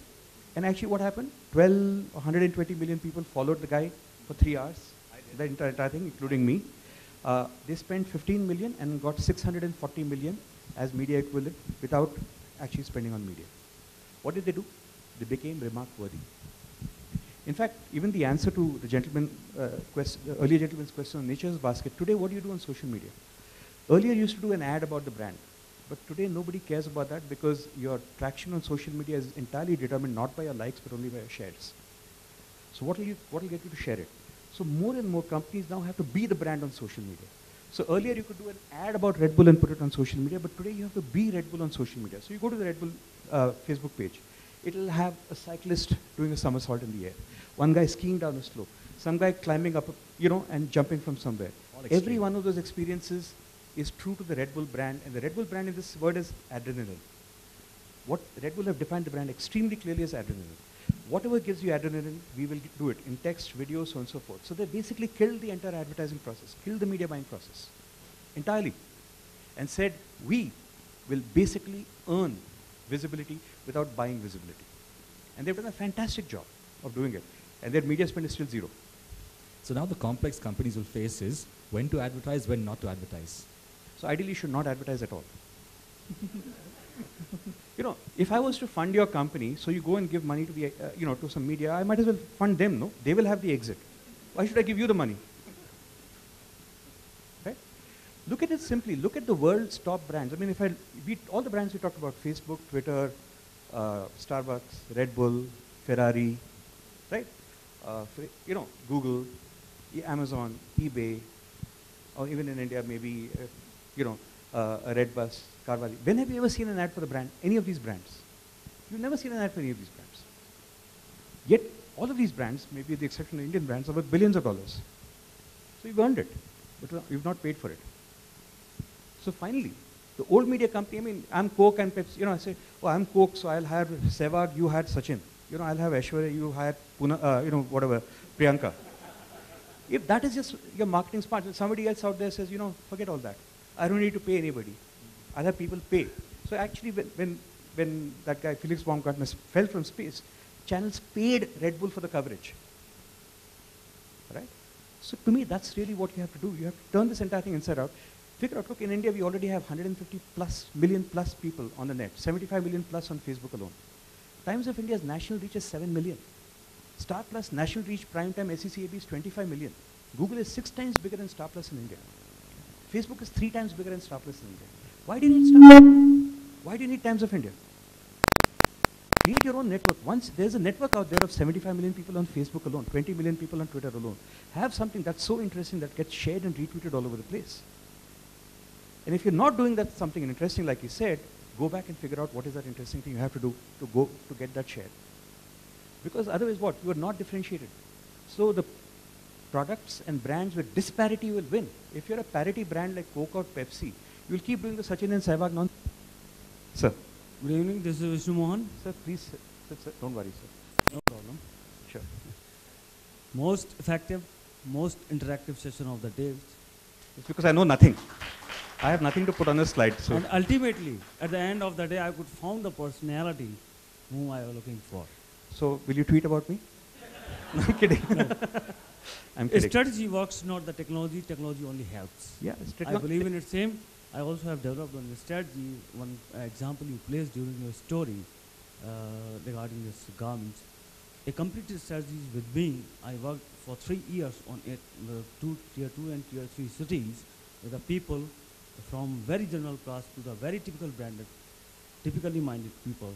And actually what happened? 120 million people followed the guy for 3 hours, the entire thing, including me. They spent 15 million and got 640 million as media equivalent without actually spending on media. What did they do? They became remark-worthy. In fact, even the answer to the earlier gentleman's question on Nature's Basket, today what do you do on social media? Earlier you used to do an ad about the brand, but today nobody cares about that because your traction on social media is entirely determined not by your likes but only by your shares. So what will get you to share it? So more and more companies now have to be the brand on social media. So earlier you could do an ad about Red Bull and put it on social media, but today you have to be Red Bull on social media. So you go to the Red Bull Facebook page. It'll have a cyclist doing a somersault in the air. One guy skiing down a slope. Some guy climbing up, and jumping from somewhere. Every one of those experiences is true to the Red Bull brand, and the Red Bull brand in this word is adrenaline. What Red Bull have defined the brand extremely clearly as adrenaline. Whatever gives you adrenaline, we will do it in text, video, so on and so forth. So they basically killed the entire advertising process, killed the media buying process entirely, and said we will basically earn visibility without buying visibility. And they've done a fantastic job of doing it. And their media spend is still zero. So now the complex companies will face is when to advertise, when not to advertise. So ideally you should not advertise at all. If I was to fund your company, so you go and give money to the, to some media, I might as well fund them, no? They will have the exit. Why should I give you the money? Right? Look at it simply. Look at the world's top brands. I mean, all the brands we talked about, Facebook, Twitter, Starbucks, Red Bull, Ferrari, right? Google, Amazon, eBay, or even in India, maybe, a Redbus, Carvali. When have you ever seen an ad for a brand? Any of these brands? You've never seen an ad for any of these brands. Yet, all of these brands, maybe with the exception of Indian brands, are worth billions of dollars. So you've earned it, but you've not paid for it. So finally, the old media company, I mean, I'm Coke and Pepsi, I say, oh, I'm Coke, so I'll hire Sehwag, you hire Sachin. I'll have Aishwarya, you hire whatever, Priyanka. If that is just your marketing smart, somebody else out there says, forget all that. I don't need to pay anybody. I'll have people pay. So actually, when that guy, Felix Baumgartner, fell from space, channels paid Red Bull for the coverage. Right? So to me, that's really what you have to do. You have to turn this entire thing inside out. Figure out, look, in India, we already have 150 million plus people on the net, 75 million plus on Facebook alone. Times of India's national reach is 7 million. Star Plus national reach prime time SECAB is 25 million. Google is 6 times bigger than Star Plus in India. Facebook is 3 times bigger than Star Plus in India. Why do you need Star Plus? Why do you need Times of India? Create your own network. Once there's a network out there of 75 million people on Facebook alone, 20 million people on Twitter alone. Have something that's so interesting that gets shared and retweeted all over the place. And if you're not doing that something interesting, like you said, go back and figure out what is that interesting thing you have to do to get that shared. Because otherwise what? You are not differentiated. So the products and brands with disparity will win. If you're a parity brand like Coke or Pepsi, you'll keep doing the Sachin and Sehwag nonsense. Sir. Good evening, this is Vishnu Mohan. Sir, please, sir, don't worry, sir. No problem. Sure. Most effective, most interactive session of the day. It's because I know nothing. I have nothing to put on a slide. So. And ultimately, at the end of the day, I could found the personality whom I was looking for. So, will you tweet about me? No, I'm kidding. No. I'm kidding. Strategy works, not the technology. Technology only helps. Yeah, I believe in it same. I also have developed on the strategy. One example you placed during your story regarding this garments. A complete strategy is with me. I worked for 3 years on it, tier 2 and tier 3 cities, with the people from very general class to the very typical branded, typically minded people,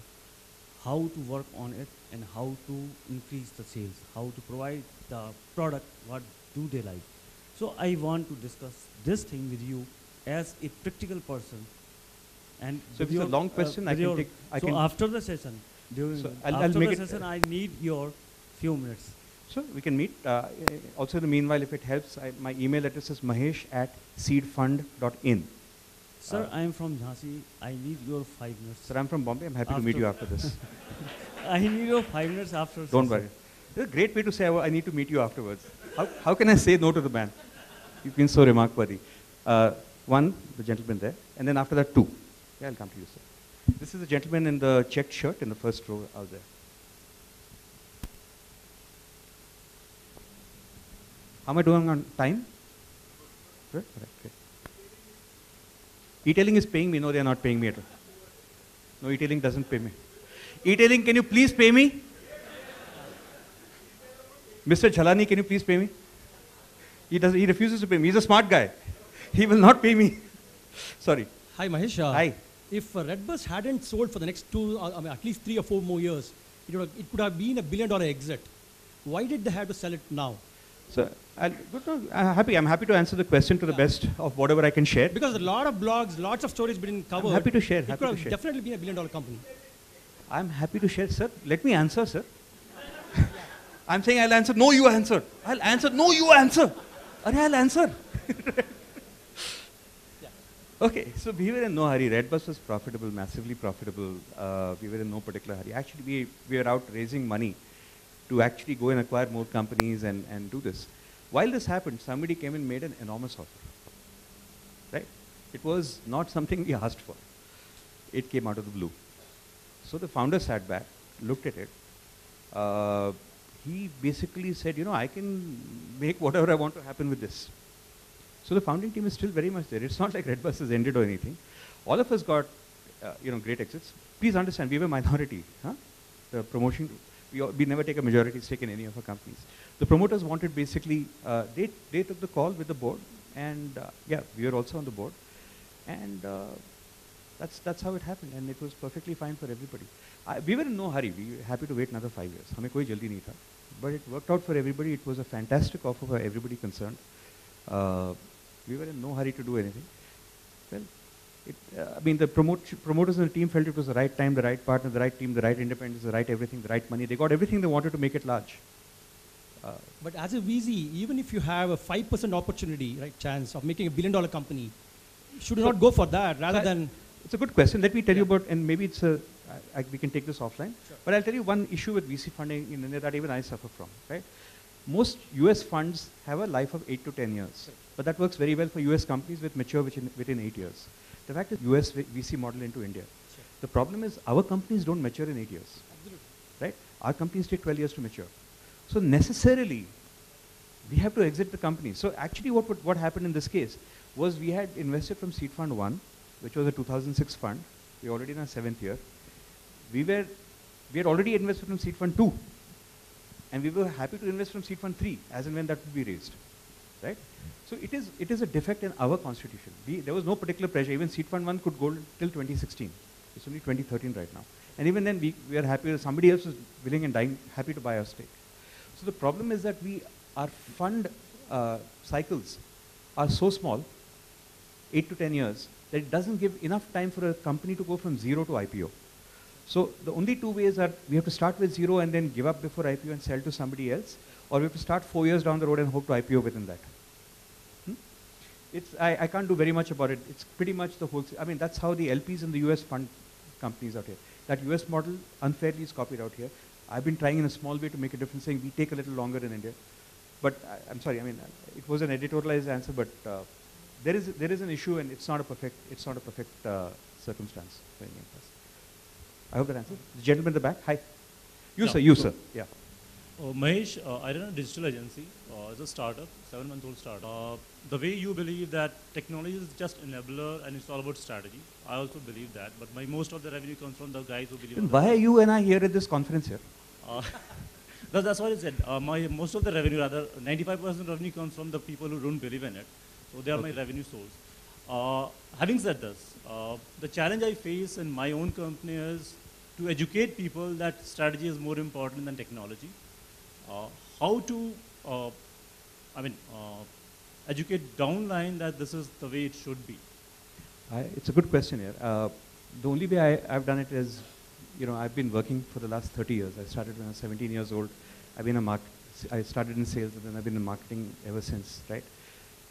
how to work on it and how to increase the sales, how to provide the product, what do they like. So I want to discuss this thing with you as a practical person. And so if it's a long question, I can take. After the session, after the session, I need your few minutes. So we can meet. Also, in the meanwhile, if it helps, my email address is mahesh@seedfund.in. Sir, I am from Jhansi. I need your 5 minutes. Sir, I'm from Bombay. I'm happy to meet you after this. I need your 5 minutes after. Don't worry. It's a great way to say I need to meet you afterwards. How can I say no to the man? You've been so remarkable. One, the gentleman there, and then after that, two. Yeah, I'll come to you, sir. This is the gentleman in the checked shirt in the first row out there. How am I doing on time? Good? All right, great. E-tailing is paying me. No, they are not paying me at all. No, e-tailing doesn't pay me. E-tailing, can you please pay me? Mr. Jhalani, can you please pay me? He refuses to pay me. He's a smart guy. He will not pay me. Sorry. Hi, Mahesh. Hi. If Redbus hadn't sold for the next at least 3 or 4 more years, it could have been $1 billion exit. Why did they have to sell it now? So, I'm happy to answer the question to the best of whatever I can share. Because a lot of blogs, lots of stories been covered. I'm happy to share. It could have definitely been $1 billion company. I'm happy to share, sir. Let me answer, sir. I'm saying I'll answer. No, you answer. I'll answer. No, you answer. I'll answer. Okay, so we were in no hurry. Redbus was profitable, massively profitable. We were in no particular hurry. Actually, we were out raising money to actually go and acquire more companies and do this. While this happened, somebody came and made an enormous offer. Right? It was not something we asked for. It came out of the blue. So the founder sat back, looked at it. He basically said, I can make whatever I want to happen with this. So the founding team is still very much there. It's not like Redbus has ended or anything. All of us got, great exits. Please understand, we were minority. The promotion, we never take a majority stake in any of our companies. The promoters wanted basically, they took the call with the board, and we were also on the board, and that's how it happened, and it was perfectly fine for everybody. We were in no hurry. We were happy to wait another 5 years. हमें कोई जल्दी नहीं था. But it worked out for everybody. It was a fantastic offer for everybody concerned. We were in no hurry to do anything. Well, the promoters and the team felt it was the right time, the right partner, the right team, the right independence, the right everything, the right money. They got everything they wanted to make it large. But as a VC, even if you have a 5% opportunity, chance of making $1 billion company, should you not go for that rather than? It's a good question. Let me tell you about, and maybe it's we can take this offline. Sure. But I'll tell you one issue with VC funding in India that even I suffer from. Right? Most US funds have a life of 8 to 10 years. Sure. But that works very well for US companies with mature within 8 years. The fact is US VC model into India. Sure. The problem is our companies don't mature in 8 years. Absolutely. Right? Our companies take 12 years to mature. So necessarily, we have to exit the company. So actually what happened in this case was we had invested from Seed Fund 1, which was a 2006 fund. We're already in our 7th year. We had already invested from Seed Fund 2. And we were happy to invest from Seed Fund 3, as and when that would be raised. Right? So it is a defect in our constitution. There was no particular pressure. Even Seed Fund 1 could go till 2016. It's only 2013 right now. And even then, we are happy that somebody else is willing and happy to buy our stake. So the problem is that our fund cycles are so small, 8 to 10 years, that it doesn't give enough time for a company to go from zero to IPO. So the only two ways are we have to start with zero and then give up before IPO and sell to somebody else, or we have to start 4 years down the road and hope to IPO within that. I can't do very much about it. It's pretty much the whole, that's how the LPs in the US fund companies out here. That US model unfairly is copied out here. I've been trying in a small way to make a difference, saying we take a little longer in India. But I'm sorry, it was an editorialized answer, but there is an issue, and it's not a perfect circumstance for any of us. I hope that answers. The gentleman in the back, hi. You sir. Yeah. Mahesh, I run a digital agency. It's a startup, 7-month-old startup. The way you believe that technology is just enabler and it's all about strategy, I also believe that. But most of the revenue comes from the guys who believe. Then why are you and I here at this conference here? That's what I said. Most of the revenue, rather 95% revenue comes from the people who don't believe in it. So they are my revenue source. Having said this, the challenge I face in my own company is to educate people that strategy is more important than technology. How to, educate downline that this is the way it should be. It's a good question here. The only way I've done it is, I've been working for the last 30 years. I started when I was 17 years old. I started in sales and then I've been in marketing ever since, right?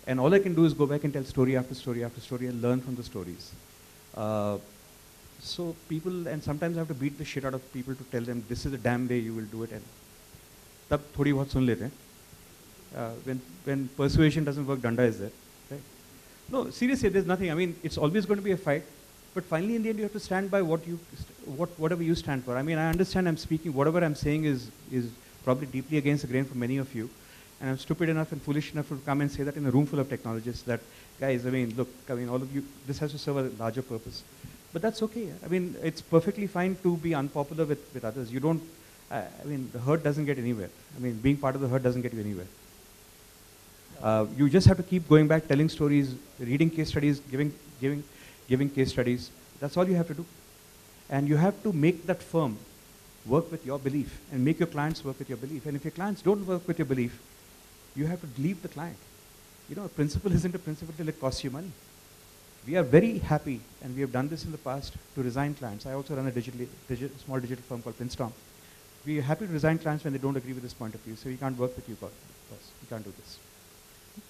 And all I can do is go back and tell story after story after story and learn from the stories. So people, and sometimes I have to beat the shit out of people to tell them this is the damn way you will do it. And tab thodi bahut sun lete hain. When persuasion doesn't work, danda is there, right? No, seriously, there's nothing. I mean, it's always going to be a fight, but finally in the end you have to stand by whatever you stand for. I mean, I understand I'm speaking, whatever I'm saying is probably deeply against the grain for many of you. And I'm stupid enough and foolish enough to come and say that in a room full of technologists that, guys, look, all of you, this has to serve a larger purpose. But that's okay. I mean, it's perfectly fine to be unpopular with others. You don't, the herd doesn't get anywhere. I mean, being part of the herd doesn't get you anywhere. You just have to keep going back, telling stories, reading case studies, giving case studies. That's all you have to do. And you have to make that firm work with your belief and make your clients work with your belief. And if your clients don't work with your belief, you have to leave the client. A principle isn't a principle till it costs you money. We are very happy, and we have done this in the past, to resign clients. I also run a small digital firm called Pinstorm. We are happy to resign clients when they don't agree with this point of view. So we can't work with you, boss. We can't do this.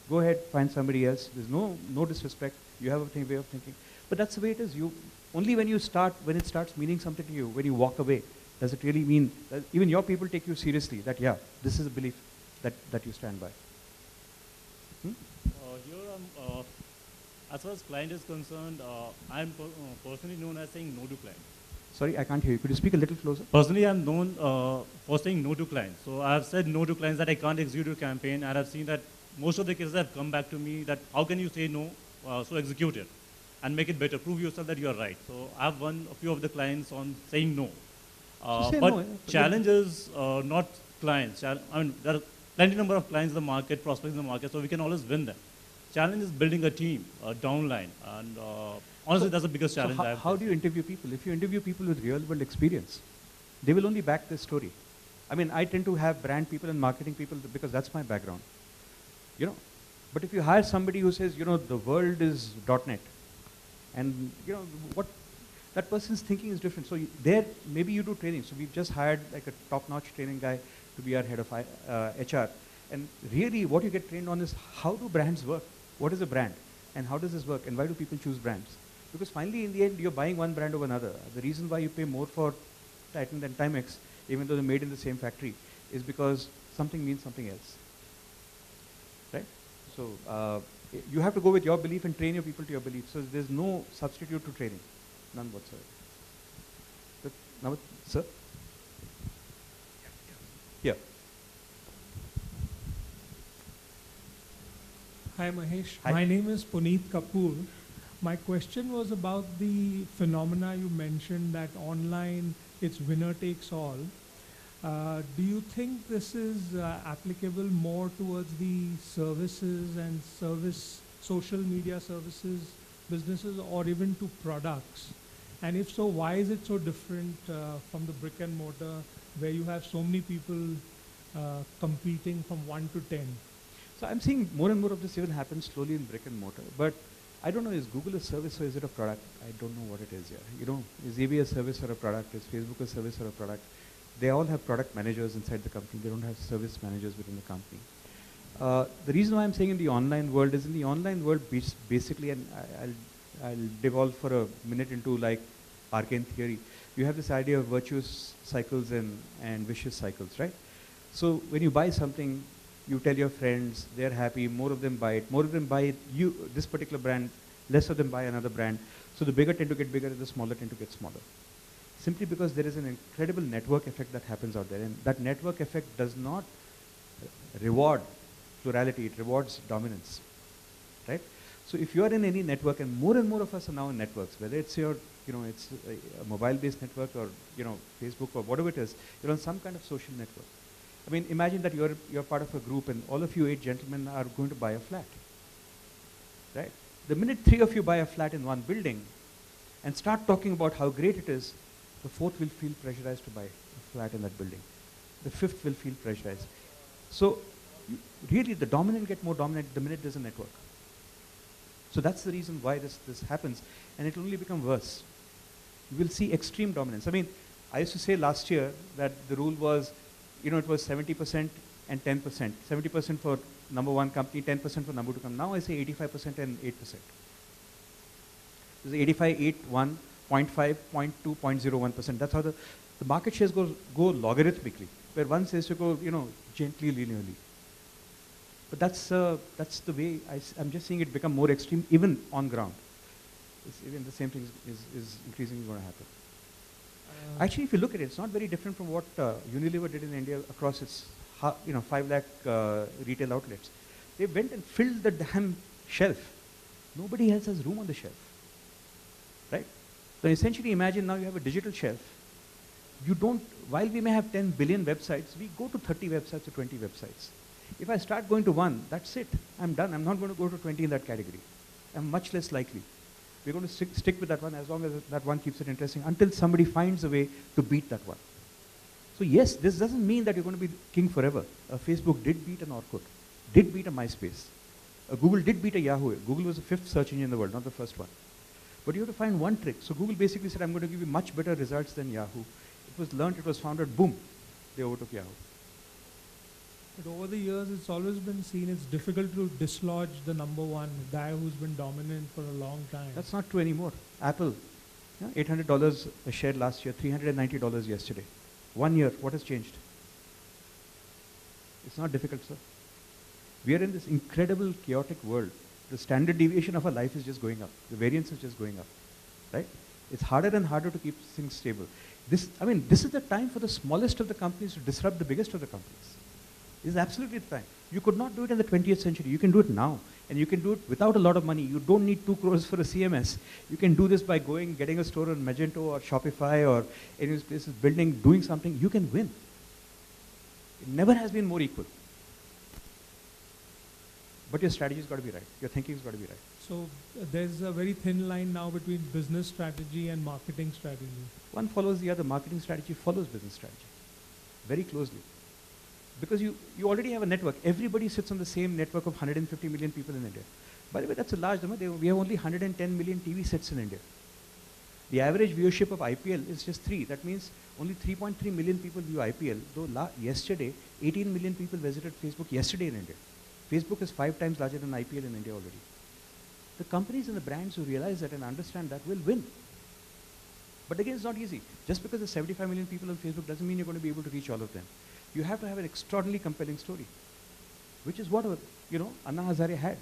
Go ahead, find somebody else. There's no disrespect. You have a way of thinking. But that's the way it is. Only when it starts meaning something to you, when you walk away, does it really mean that even your people take you seriously, that, yeah, this is a belief that you stand by. As far as client is concerned, I'm personally known as saying no to clients. Sorry, I can't hear you. Could you speak a little closer? Personally, I'm known for saying no to clients. So I've said no to clients that I can't execute a campaign, and I've seen that most of the cases have come back to me that how can you say no, so execute it and make it better, prove yourself that you are right. So I've won a few of the clients on saying no. Challenge is not clients. There are plenty number of clients in the market, prospects in the market, so we can always win them. Challenge is building a team, downline, and honestly, that's the biggest challenge. So how do you interview people? If you interview people with real-world experience, they will only back this story. I mean, I tend to have brand people and marketing people because that's my background. But if you hire somebody who says, the world is .NET, and what that person's thinking is different. So maybe you do training. So we've just hired like a top-notch training guy to be our head of HR. And really, what you get trained on is how do brands work? What is a brand? And how does this work? And why do people choose brands? Because finally, in the end, you're buying one brand over another. The reason why you pay more for Titan than Timex, even though they're made in the same factory, is because something means something else. Right? So you have to go with your belief and train your people to your belief. So there's no substitute to training. None whatsoever. But now, sir? Yeah. Hi Mahesh, Hi. My name is Puneet Kapoor. My question was about the phenomena you mentioned that online it's winner takes all. Do you think this is applicable more towards the services and social media services businesses, or even to products? And if so, why is it so different from the brick and mortar where you have so many people competing from 1 to 10? So I'm seeing more and more of this even happen slowly in brick and mortar. But I don't know, is Google a service or is it a product? I don't know what it is here. Is eBay a service or a product? Is Facebook a service or a product? They all have product managers inside the company. They don't have service managers within the company. The reason why I'm saying in the online world is in the online world, basically, and I'll devolve for a minute into like arcane theory. You have this idea of virtuous cycles and vicious cycles, right? So when you buy something, you tell your friends, they're happy, more of them buy it, more of them buy this particular brand, less of them buy another brand. So the bigger tend to get bigger and the smaller tend to get smaller. simply because there is an incredible network effect that happens out there. And that network effect does not reward plurality, it rewards dominance, right? So if you are in any network, and more of us are now in networks, whether it's your, it's a mobile-based network or, Facebook or whatever it is, you're on some kind of social network. I mean, imagine that you're part of a group and all of you 8 gentlemen are going to buy a flat, right? The minute 3 of you buy a flat in one building and start talking about how great it is, the 4th will feel pressurized to buy a flat in that building. The 5th will feel pressurized. So really the dominant get more dominant the minute there's a network. So that's the reason why this happens, and it will only become worse. You will see extreme dominance. I mean, I used to say last year that the rule was, it was 70% and 10%. 70% for number 1 company, 10% for number 2 company. Now I say 85% and 8%. There's 85, 8, 1, 0.5, 0.2, 0.01%. That's how the market shares go logarithmically, where one says to go, gently, linearly. But that's the way I'm just seeing it become more extreme, even on ground. Even the same thing is increasingly going to happen. Actually, if you look at it, it's not very different from what Unilever did in India across its 5 lakh retail outlets. They went and filled the damn shelf. Nobody else has room on the shelf, right? So essentially, imagine now you have a digital shelf. You don't, while we may have 10 billion websites, we go to 30 websites or 20 websites. If I start going to 1, that's it. I'm done. I'm not going to go to 20 in that category. I'm much less likely. We're going to stick with that one as long as that one keeps it interesting until somebody finds a way to beat that one. So yes, this doesn't mean that you're going to be king forever. Facebook did beat an Orkut, did beat a MySpace. Google did beat a Yahoo. Google was the 5th search engine in the world, not the first one. But you have to find one trick. So Google basically said, I'm going to give you much better results than Yahoo. It was learned, it was founded, boom, they overtook Yahoo. But over the years, it's always been seen it's difficult to dislodge the number 1 guy who's been dominant for a long time. That's not true anymore. Apple, $800 a share last year, $390 yesterday. 1 year, what has changed? It's not difficult, sir. We are in this incredible chaotic world. The standard deviation of our life is just going up. The variance is just going up, right? It's harder and harder to keep things stable. This is the time for the smallest of the companies to disrupt the biggest of the companies. This is absolutely the time. You could not do it in the 20th century. You can do it now. And you can do it without a lot of money. You don't need 2 crores for a CMS. You can do this by getting a store on Magento or Shopify or any of these places, doing something. You can win. It never has been more equal. But your strategy's got to be right. Your thinking's got to be right. So there's a very thin line now between business strategy and marketing strategy. One follows the other. Marketing strategy follows business strategy very closely. Because you already have a network. Everybody sits on the same network of 150 million people in India. By the way, that's a large number. We have only 110 million TV sets in India. The average viewership of IPL is just 3. That means only 3.3 million people view IPL. Though yesterday, 18 million people visited Facebook yesterday in India. Facebook is 5 times larger than IPL in India already. The companies and the brands who realize that and understand that will win. But again, it's not easy. Just because there's 75 million people on Facebook doesn't mean you're going to be able to reach all of them. You have to have an extraordinarily compelling story, which is what Anna Hazare had,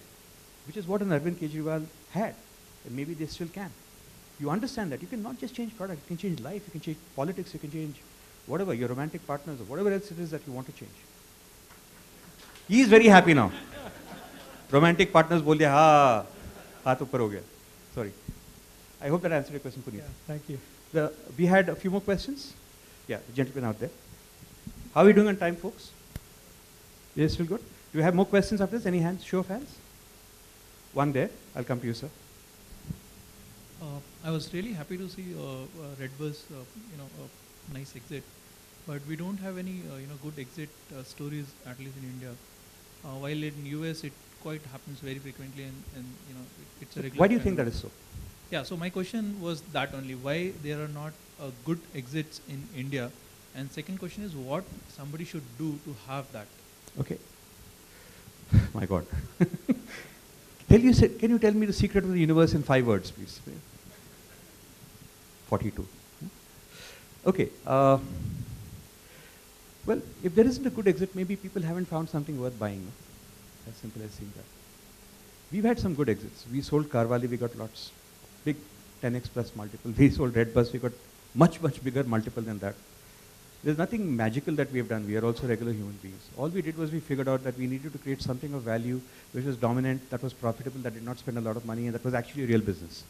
which is what an Arvind Kejriwal had, and maybe they still can. You understand that you can not just change product, you can change life, you can change politics, you can change whatever, your romantic partners or whatever else it is that you want to change. He is very happy now. Romantic partners bol diya, ha, haath upar ho gaya. Sorry. I hope that answered your question, Puneet. Yeah, thank you. We had a few more questions. Yeah, the gentleman out there. How are we doing on time, folks? Yes, still good? Do you have more questions after this? Any hands? Show of hands? One there. I'll come to you, sir. I was really happy to see Redbus, a nice exit, but we don't have any, good exit stories, at least in India. While in US it quite happens very frequently, and it's a regular. Why do you think that is so? Yeah. So my question was that only: why there are not good exits in India? And second question is what somebody should do to have that. Okay. My God. Can you tell me the secret of the universe in 5 words, please? 42. Okay. Well, if there isn't a good exit, maybe people haven't found something worth buying. No? As simple as seeing that. We've had some good exits. We sold Carvali, we got lots. Big 10x plus multiple. We sold Redbus, we got much, much bigger multiple than that. There's nothing magical that we have done. We are also regular human beings. All we did was we figured out that we needed to create something of value which was dominant, that was profitable, that did not spend a lot of money, and that was actually a real business.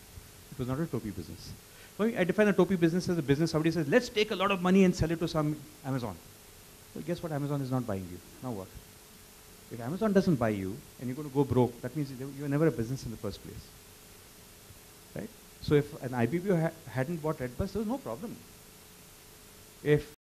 It was not a topi business. For me, I define a topi business as a business. Somebody says, let's take a lot of money and sell it to some Amazon. Well, guess what? Amazon is not buying you. Now what? If Amazon doesn't buy you and you're going to go broke, that means you were never a business in the first place. Right? So if an IBPO hadn't bought Redbus, there was no problem. If